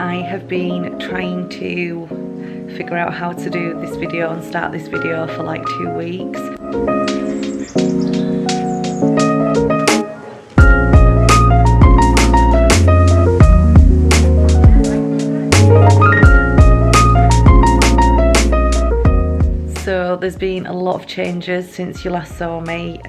I have been trying to figure out how to do this video and start this video for like 2 weeks. So there's been a lot of changes since you last saw me.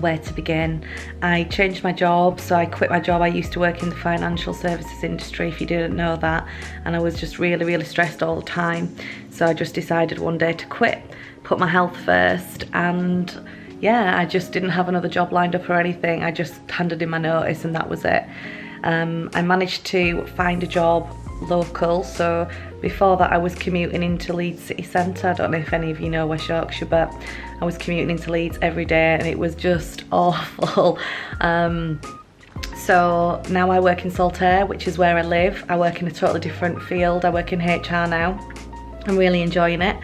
Where to begin? I changed my job, so I quit my job. I used to work in the financial services industry, if you didn't know that, and I was just really stressed all the time. So I just decided one day to quit, put my health first, and yeah, I just didn't have another job lined up or anything. I just handed in my notice and that was it. I managed to find a job local, so before that I was commuting into Leeds city centre. I don't know if any of you know West Yorkshire, but I was commuting into Leeds every day and it was just awful. So now I work in Saltaire, which is where I live. I work in a totally different field. I work in HR now. I'm really enjoying it,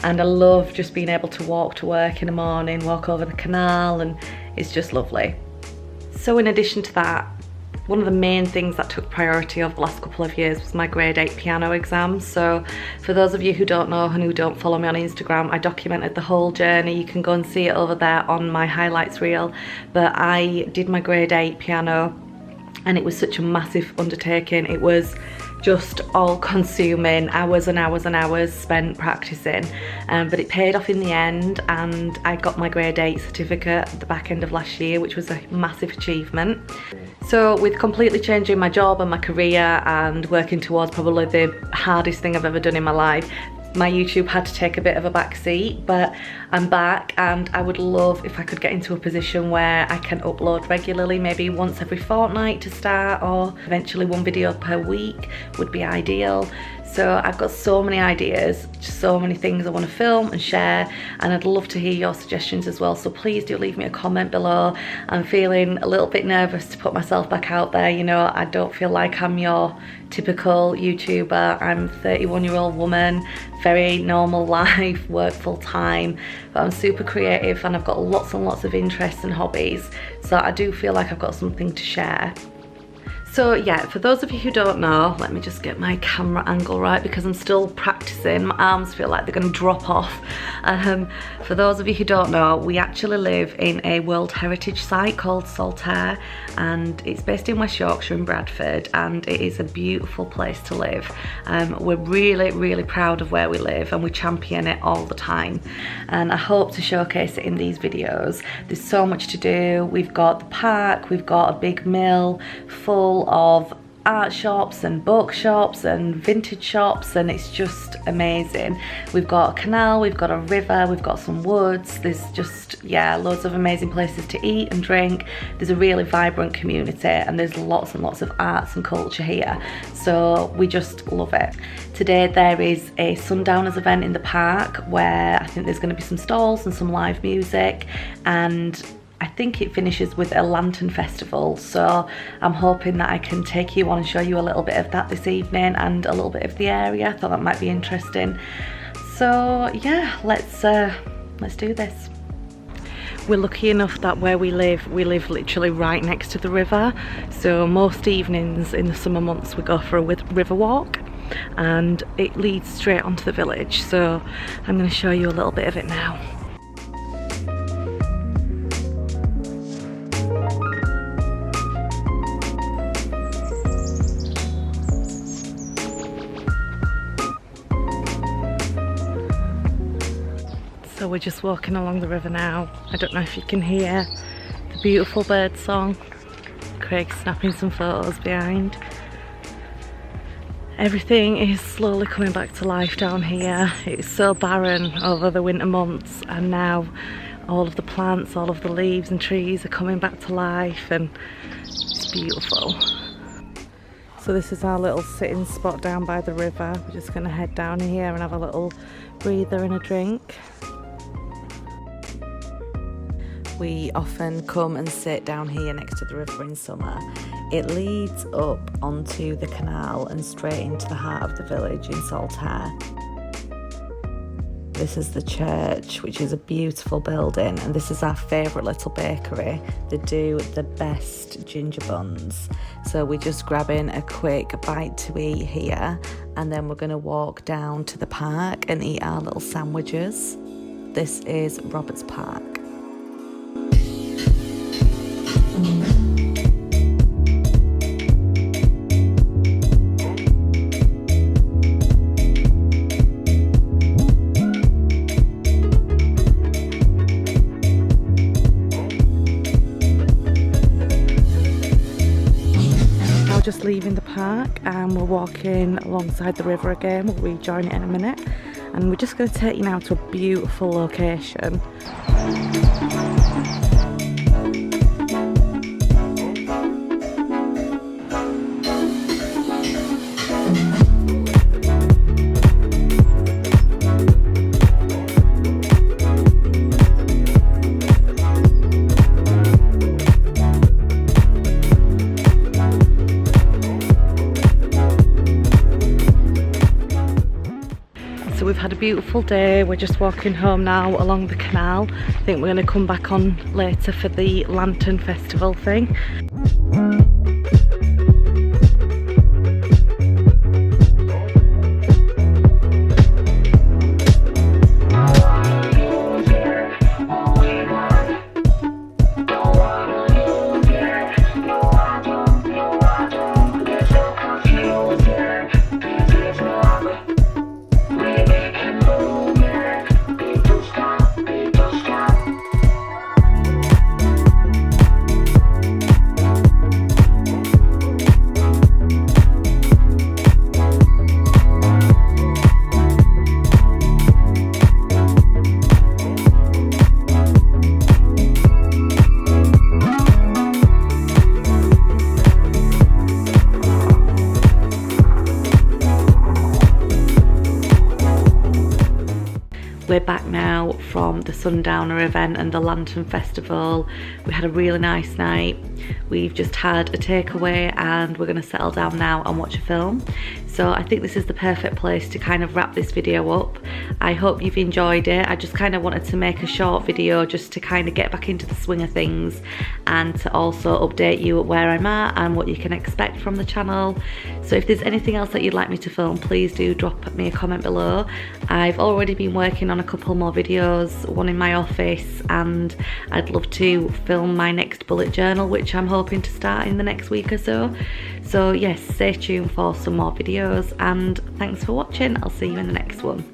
and I love just being able to walk to work in the morning, walk over the canal, and it's just lovely. So in addition to that, one of the main things that took priority over the last couple of years was my grade 8 piano exam. So for those of you who don't know and who don't follow me on Instagram, I documented the whole journey. You can go and see it over there on my highlights reel. But I did my grade 8 piano and it was such a massive undertaking. It was just all consuming, hours and hours and hours spent practicing, but it paid off in the end, and I got my grade 8 certificate at the back end of last year, which was a massive achievement. So with completely changing my job and my career and working towards probably the hardest thing I've ever done in my life, my YouTube had to take a bit of a back seat, but I'm back and I would love if I could get into a position where I can upload regularly, maybe once every fortnight to start, or eventually 1 video per week would be ideal. So I've got so many ideas, just so many things I want to film and share, and I'd love to hear your suggestions as well. So please do leave me a comment below. I'm feeling a little bit nervous to put myself back out there. You know, I don't feel like I'm your typical YouTuber. I'm a 31-year-old woman, very normal life, work full time, but I'm super creative and I've got lots and lots of interests and hobbies. So I do feel like I've got something to share. So yeah, for those of you who don't know, let me just get my camera angle right because I'm still practicing. My arms feel like they're going to drop off. For those of you who don't know, we actually live in a World Heritage site called Saltaire, and it's based in West Yorkshire in Bradford, and it is a beautiful place to live. We're really proud of where we live and we champion it all the time, and I hope to showcase it in these videos. There's so much to do. We've got the park, we've got a big mill full of art shops and bookshops and vintage shops, and it's just amazing. We've got a canal, we've got a river, we've got some woods. There's just, yeah, loads of amazing places to eat and drink. There's a really vibrant community and there's lots and lots of arts and culture here, so we just love it. Today there is a Sundowners event in the park where I think there's going to be some stalls and some live music, and I think it finishes with a lantern festival, so I'm hoping that I can take you on and show you a little bit of that this evening and a little bit of the area. I thought that might be interesting. So yeah, let's do this. We're lucky enough that where we live literally right next to the river, so most evenings in the summer months we go for a river walk, and it leads straight onto the village, so I'm going to show you a little bit of it now. So we're just walking along the river now. I don't know if you can hear the beautiful bird song. Craig's snapping some photos behind. Everything is slowly coming back to life down here. It's so barren over the winter months, and now all of the plants, all of the leaves and trees are coming back to life, and it's beautiful. So this is our little sitting spot down by the river. We're just going to head down here and have a little breather and a drink. We often come and sit down here next to the river in summer. It leads up onto the canal and straight into the heart of the village in Saltaire. This is the church, which is a beautiful building, and this is our favourite little bakery. They do the best ginger buns. So we're just grabbing a quick bite to eat here, and then we're going to walk down to the park and eat our little sandwiches. This is Roberts Park. Just leaving the park and we're walking alongside the river again. We'll rejoin it in a minute, and we're just going to take you now to a beautiful location. So we've had a beautiful day. We're just walking home now along the canal. I think we're going to come back on later for the lantern festival thing. We're back now from the Sundowner event and the Lantern Festival. We had a really nice night. We've just had a takeaway and we're going to settle down now and watch a film. So I think this is the perfect place to kind of wrap this video up. I hope you've enjoyed it. I just kind of wanted to make a short video just to kind of get back into the swing of things and to also update you where I'm at and what you can expect from the channel. So if there's anything else that you'd like me to film, please do drop me a comment below. I've already been working on a couple more videos, one in my office, and I'd love to film my next bullet journal, which I'm hoping to start in the next week or so. So yes, stay tuned for some more videos, and thanks for watching. I'll see you in the next one.